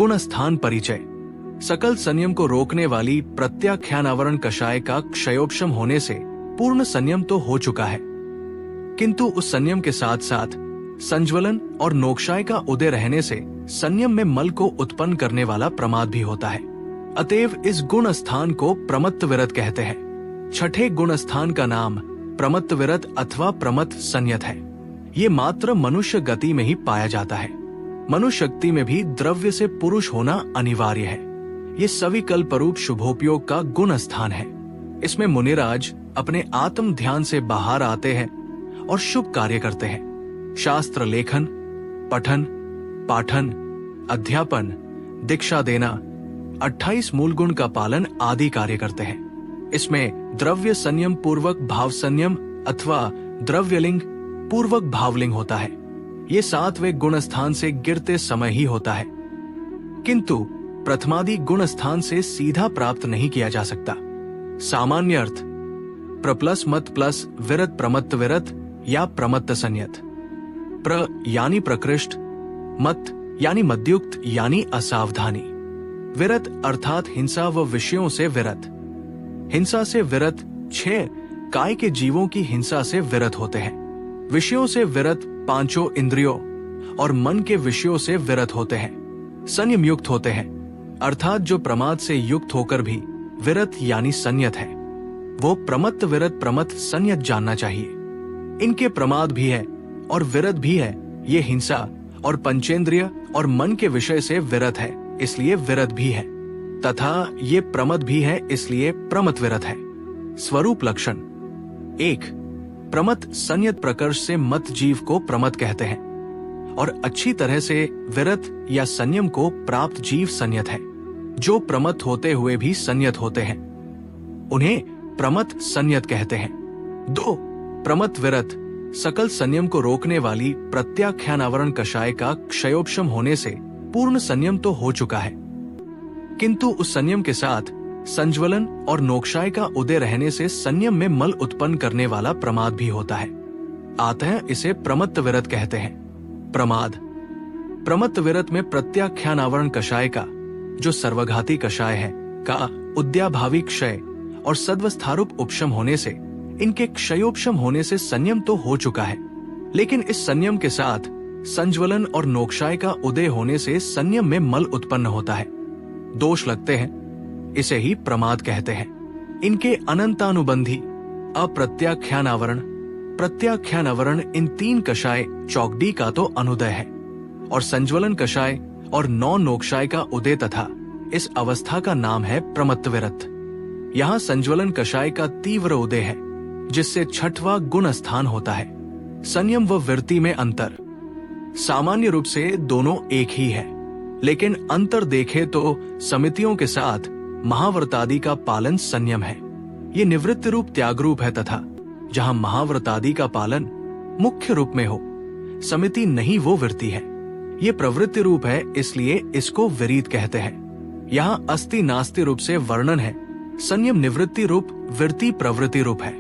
गुण स्थान परिचय। सकल संयम को रोकने वाली प्रत्याख्यानावरण कषाय का क्षयोपशम होने से पूर्ण संयम तो हो चुका है, किंतु उस संयम के साथ साथ संज्वलन और नोक्षाय का उदय रहने से संयम में मल को उत्पन्न करने वाला प्रमाद भी होता है। अतएव इस गुण स्थान को प्रमत्त विरत कहते हैं। छठे गुण स्थान का नाम प्रमत्त विरत अथवा प्रमत्त संयत है। ये मात्र मनुष्य गति में ही पाया जाता है। मनुष्य शक्ति में भी द्रव्य से पुरुष होना अनिवार्य है। ये सविकल्परूप शुभोपयोग का गुण स्थान है। इसमें मुनिराज अपने आत्म ध्यान से बाहर आते हैं और शुभ कार्य करते हैं। शास्त्र लेखन, पठन, पाठन, अध्यापन, दीक्षा देना, 28 मूल गुण का पालन आदि कार्य करते हैं। इसमें द्रव्य संयम पूर्वक भाव संयम अथवा द्रव्यलिंग पूर्वक भावलिंग होता है। ये 7वें गुण स्थान से गिरते समय ही होता है, किंतु प्रथमादि गुण स्थान से सीधा प्राप्त नहीं किया जा सकता। सामान्य अर्थ प्रप्लस मत प्लस विरत प्रमत्त विरत या प्रमत्त संयत। प्र यानी प्रकृष्ट, मत यानी मद्युक्त यानी असावधानी, विरत अर्थात हिंसा व विषयों से विरत। हिंसा से विरत 6 काय के जीवों की हिंसा से विरत होते हैं। विषयों से विरत 5 इंद्रियों और मन के विषयों से विरत होते हैं। संयम युक्त होते हैं, अर्थात जो प्रमाद से युक्त होकर भी विरत यानी संयत है, वो प्रमत्त विरत प्रमत्त संयत जानना चाहिए। इनके प्रमाद भी है और विरत भी है। ये हिंसा और पंचेंद्रिय और मन के विषय से विरत है, इसलिए विरत भी है, तथा ये प्रमद भी है, इसलिए प्रमत विरत है। स्वरूप लक्षण 1, प्रमत संयत प्रकर्ष से मत जीव को प्रमत कहते हैं और अच्छी तरह से विरत या संयम को प्राप्त जीव संयत है। जो प्रमत होते हुए भी संयत होते हैं उन्हें प्रमत संयत कहते हैं। 2, प्रमत विरत सकल संयम को रोकने वाली प्रत्याख्यानावरण कषाय का क्षयोपशम होने से पूर्ण संयम तो हो चुका है, किंतु उस संयम के साथ संज्वलन और नोक्षाय का उदय रहने से संयम में मल उत्पन्न करने वाला प्रमाद भी होता है। अतः इसे प्रमत्त विरत कहते हैं। प्रमाद प्रमत्त विरत में प्रत्याख्यानावरण कषाय का, जो सर्वघाती कषाय है, का उद्याभावी क्षय और सद्वस्थारूप उपशम होने से, इनके क्षयोपशम होने से संयम तो हो चुका है, लेकिन इस संयम के साथ संज्वलन और नोक्षाय का उदय होने से संयम में मल उत्पन्न होता है, दोष लगते हैं। इसे ही प्रमाद कहते हैं। इनके अनंतानुबंधी अप्रत्याख्यानावरण, प्रत्याख्यानावरण इन 3 कषाय चौकडी का तो अनुदय है और संज्वलन कषाय और 9 नोक्षाय का उदय तथा इस अवस्था का नाम है प्रमत्त विरत। यहाँ संज्वलन कषाय का तीव्र उदय है, जिससे 6वां गुण स्थान होता है। संयम व वृत्ति में अंतर सामान्य रूप से दोनों एक ही है, लेकिन अंतर देखे तो समितियों के साथ महाव्रतादि का पालन संयम है। ये निवृत्ति रूप त्याग रूप है, तथा जहाँ महाव्रतादि का पालन मुख्य रूप में हो, समिति नहीं वो वृत्ति है। ये प्रवृत्ति रूप है, इसलिए इसको विरीत कहते हैं। यहाँ अस्ति नास्ति रूप से वर्णन है। संयम निवृत्ति रूप, वृत्ति प्रवृत्ति रूप है।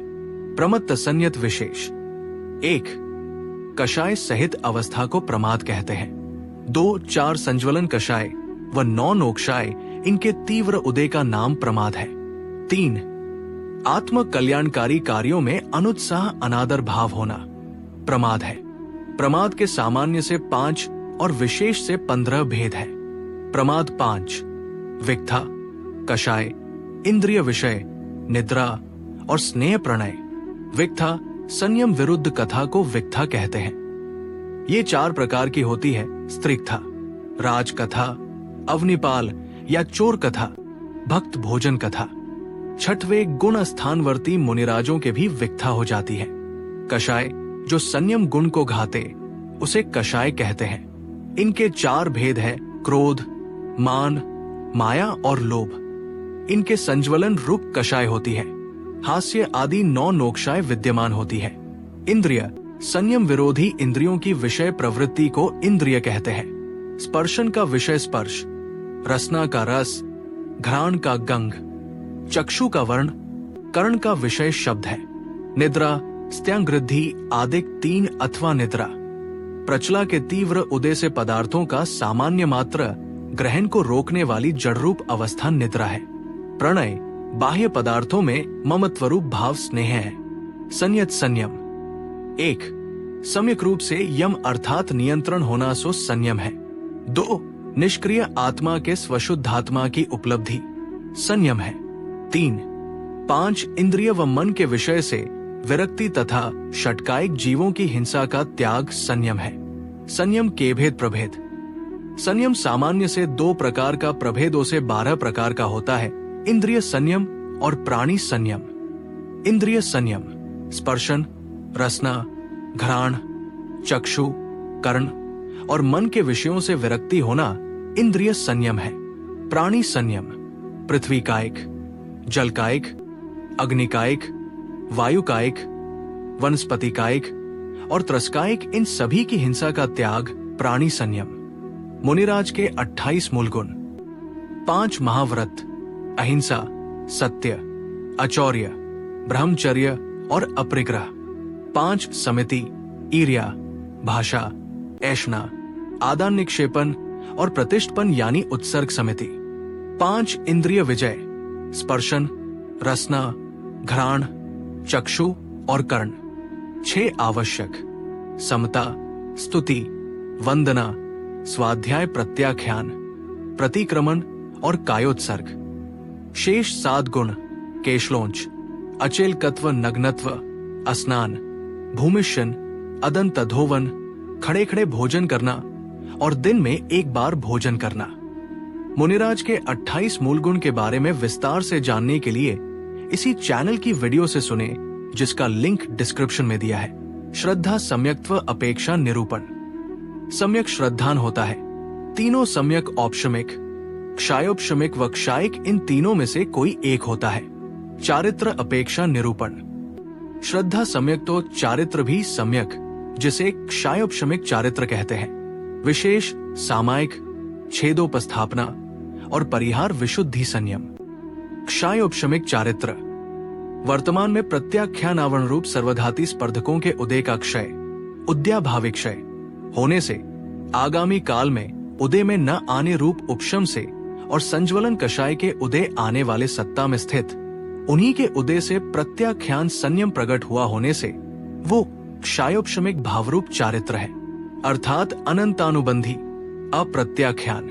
प्रमत्त संयत विशेष 1, कषाय सहित अवस्था को प्रमाद कहते हैं। 2, 4 संज्वलन कषाय व 9 नोक्षाय, इनके तीव्र उदय का नाम प्रमाद है। 3, आत्म कल्याणकारी कार्यों में अनुत्साह अनादर भाव होना प्रमाद है। प्रमाद के सामान्य से 5 और विशेष से 15 भेद है। प्रमाद 5, विक्था, कषाय, इंद्रिय विषय, निद्रा और स्नेह प्रणय। विक्था संयम विरुद्ध कथा को विक्था कहते हैं। ये 4 प्रकार की होती है: स्त्रीकथा, राजकथा, अवनिपाल या चोर कथा, भक्त भोजन कथा। 6वें गुण स्थानवर्ती मुनिराजों के भी विक्था हो जाती है। कषाय जो संयम गुण को घाते, उसे कषाय कहते हैं। इनके 4 भेद है: क्रोध, मान, माया और लोभ। इनके संज्वलन रूप कषाय होती है। हास्य आदि 9 नोक्षाय विद्यमान होती है। इंद्रिय संयम विरोधी इंद्रियों की विषय प्रवृत्ति को इंद्रिय कहते हैं। स्पर्शन का विषय स्पर्श, रसना का रस, घ्राण का गंध, चक्षु का वर्ण, कर्ण का विषय शब्द है। निद्रा स्त्यांगृद्धि आदिक 3 अथवा निद्रा, प्रचला के तीव्र उदय से पदार्थों का सामान्य मात्र ग्रहण को रोकने वाली जड़रूप अवस्था निद्रा है। प्रणय बाह्य पदार्थों में ममत्वरूप भाव स्नेह है। संयत संयम 1 सम्यक रूप से यम अर्थात नियंत्रण होना सो संयम है। 2 निष्क्रिय आत्मा के स्वशुद्धात्मा की उपलब्धि संयम है। 3 5 इंद्रिय व मन के विषय से विरक्ति तथा षटकायिक जीवों की हिंसा का त्याग संयम है। संयम के भेद प्रभेद। संयम सामान्य से 2 प्रकार का, प्रभेदों से 12 प्रकार का होता है। इंद्रिय संयम और प्राणी संयम। इंद्रिय संयम स्पर्शन, रसना, घ्राण, चक्षु, कर्ण और मन के विषयों से विरक्ति होना इंद्रिय संयम है। प्राणी संयम पृथ्वी कायिक, जल कायिक, अग्नि कायिक, वायु कायिक, वनस्पति कायिक और त्रस्कायिक, इन सभी की हिंसा का त्याग प्राणी संयम। मुनिराज के 28 मूल गुण। 5 महाव्रत अहिंसा, सत्य, अचौर्य, ब्रह्मचर्य और अपरिग्रह। 5 समिति ईर्ष्या, भाषा, ऐष्णा, आदान निक्षेपन और प्रतिष्ठपन यानी उत्सर्ग समिति। 5 इंद्रिय विजय स्पर्शन, रसना, घ्राण, चक्षु और कर्ण। 6 आवश्यक समता, स्तुति, वंदना, स्वाध्याय, प्रत्याख्यान, प्रतिक्रमण और कायोत्सर्ग। शेष 7 गुण केशलोंच, अचेलकत्व, नग्नत्व, स्नान, भूमिशन, अदंत अधोवन, खड़े खड़े भोजन करना और दिन में 1 बार भोजन करना। मुनिराज के 28 मूल गुण के बारे में विस्तार से जानने के लिए इसी चैनल की वीडियो से सुने, जिसका लिंक डिस्क्रिप्शन में दिया है। श्रद्धा सम्यक्त्व अपेक्षा निरूपण। सम्यक श्रद्धान होता है। तीनों सम्यक औपशमिक, क्षायोपशमिक व क्षायिक, इन तीनों में से कोई एक होता है। चारित्र अपेक्षा निरूपण। श्रद्धा सम्यक तो चारित्र भी सम्यक, जिसे क्षायोपशमिक चारित्र कहते हैं। विशेष सामायिक, छेदोपस्थापना और परिहार विशुद्धि संयम। क्षायोपशमिक चारित्र वर्तमान में प्रत्याख्यान आवरण रूप सर्वघाती स्पर्धकों के उदय का क्षय, उद्याभाविक क्षय होने से, आगामी काल में उदय में न आने रूप उपशम से और संज्वलन कषाय के उदय आने वाले सत्ता में स्थित उन्हीं के उदय से प्रत्याख्यान संयम प्रकट हुआ होने से वो क्षायोपशमिक भावरूप चारित्र है, अर्थात अनंतानुबंधी, अप्रत्याख्यान,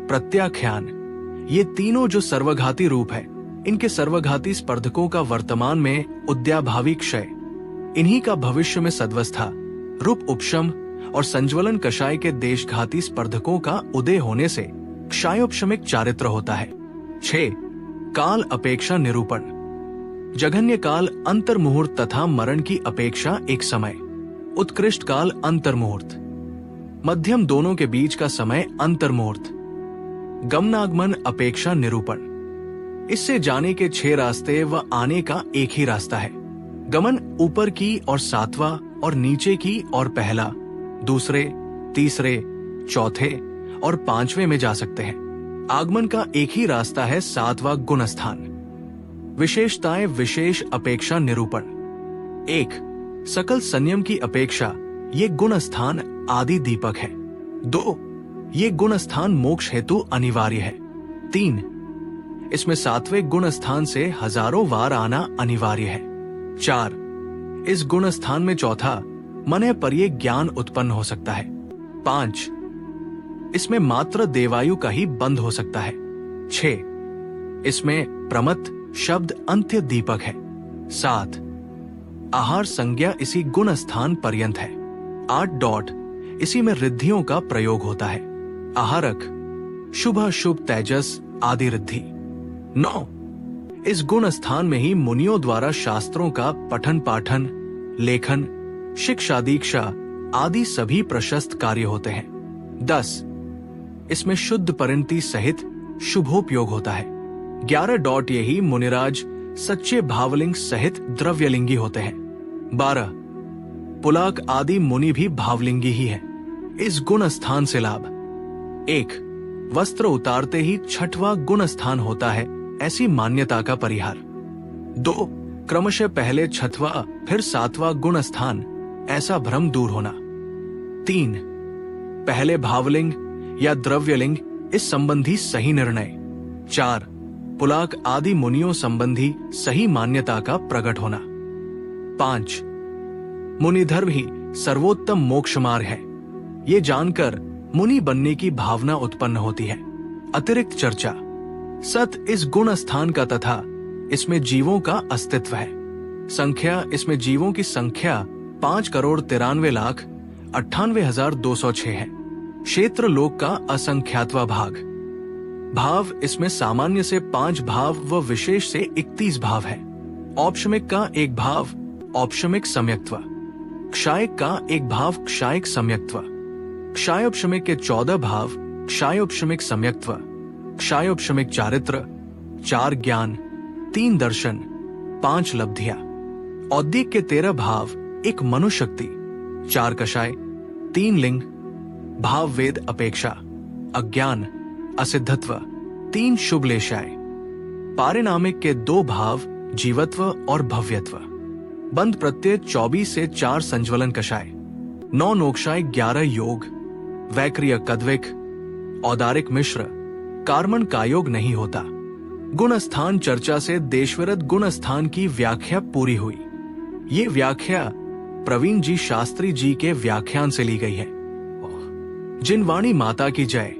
प्रत्याख्यान। ये तीनों जो सर्वघाती रूप है, इनके सर्वघाती स्पर्धकों का वर्तमान में उद्याभावी क्षय, इन्हीं का भविष्य में सद्वस्था रूप उपशम और संज्वलन कषाय के देशघाती स्पर्धकों का उदय होने से क्षायोपशमिक चारित्र होता है। 6 काल अपेक्षा निरूपण। जघन्य काल अंतर्मुहूर्त तथा मरण की अपेक्षा एक समय, उत्कृष्ट काल अंतर्मुहूर्त, मध्यम दोनों के बीच का समय अंतर्मुहूर्त। गमनागमन अपेक्षा निरूपण। इससे जाने के 6 रास्ते व आने का एक ही रास्ता है। गमन ऊपर की और 7वां और नीचे की और पहला, दूसरे, तीसरे, चौथे और 5वें में जा सकते हैं। आगमन का एक ही रास्ता है 7वां गुण स्थान। विशेषताएं विशेष अपेक्षा निरूपण। 1 सकल संयम की अपेक्षा ये गुण स्थान आदि दीपक है। 2 ये गुण स्थान मोक्ष हेतु अनिवार्य है। 3 इसमें 7वें गुण स्थान से हजारों वार आना अनिवार्य है। 4 इस गुण स्थान में चौथा मन पर ये ज्ञान उत्पन्न हो सकता है। 5 इसमें मात्र देवायु का ही बंध हो सकता है। 6 इसमें प्रमत शब्द अंत्य दीपक है। 7 आहार संज्ञा इसी गुण स्थान पर्यंत है। 8 इसी में रिद्धियों का प्रयोग होता है। आहारक शुभ अशुभ तेजस आदि रिद्धि। 9 इस गुण स्थान में ही मुनियों द्वारा शास्त्रों का पठन पाठन, लेखन, शिक्षा दीक्षा आदि सभी प्रशस्त कार्य होते हैं। 10 इसमें शुद्ध परिणति सहित शुभोपयोग होता है। 11 यही मुनिराज सच्चे भावलिंग सहित द्रव्यलिंगी होते हैं। 12 पुलाक आदि मुनि भी भावलिंगी ही है। इस गुण स्थान से लाभ। 1 वस्त्र उतारते ही 6वां गुण स्थान होता है, ऐसी मान्यता का परिहार। 2 क्रमशः पहले 6वां फिर 7वां गुण स्थान, ऐसा भ्रम दूर होना। 3 पहले भावलिंग या द्रव्यलिंग इस संबंधी सही निर्णय। 4 पुलाक आदि मुनियों संबंधी सही मान्यता का प्रकट होना। 5 मुनिधर्म ही सर्वोत्तम मोक्ष मार्ग है। ये जानकर मुनि बनने की भावना उत्पन्न होती है। अतिरिक्त चर्चा। सत इस गुण स्थान का तथा इसमें जीवों का अस्तित्व है। संख्या इसमें जीवों की संख्या 5,93,98,206 है। क्षेत्र लोक का असंख्यातवा भाग। भाव इसमें सामान्य से 5 भाव व विशेष से 31 भाव है। औपशमिक का 1 भाव औपशमिक सम्यक्त्व, क्षायक का 1 भाव क्षायक सम्यक्त्व, क्षायोपशमिक के 14 भाव क्षायोपशमिक सम्यक्त्व, क्षायोपशमिक चारित्र, 4 ज्ञान, 3 दर्शन, 5 लब्धियां। औद्यिक के 13 भाव, 1 मनुशक्ति, 4 कषाय, 3 लिंग, भाव वेद अपेक्षा, अज्ञान, असिद्धत्व, 3 शुभ लेशाय। पारिणामिक के 2 भाव जीवत्व और भव्यत्व। बंध प्रत्यय 24 से 4 संज्वलन कषाय, 9 नोक्षाय, 11 योग, वैक्रिय कद्विक, औदारिक मिश्र, कार्मण का योग नहीं होता। गुण स्थान चर्चा से देशविरत गुण स्थान की व्याख्या पूरी हुई। ये व्याख्या प्रवीण जी शास्त्री जी के व्याख्यान से ली गई है। जिनवाणी माता की जय।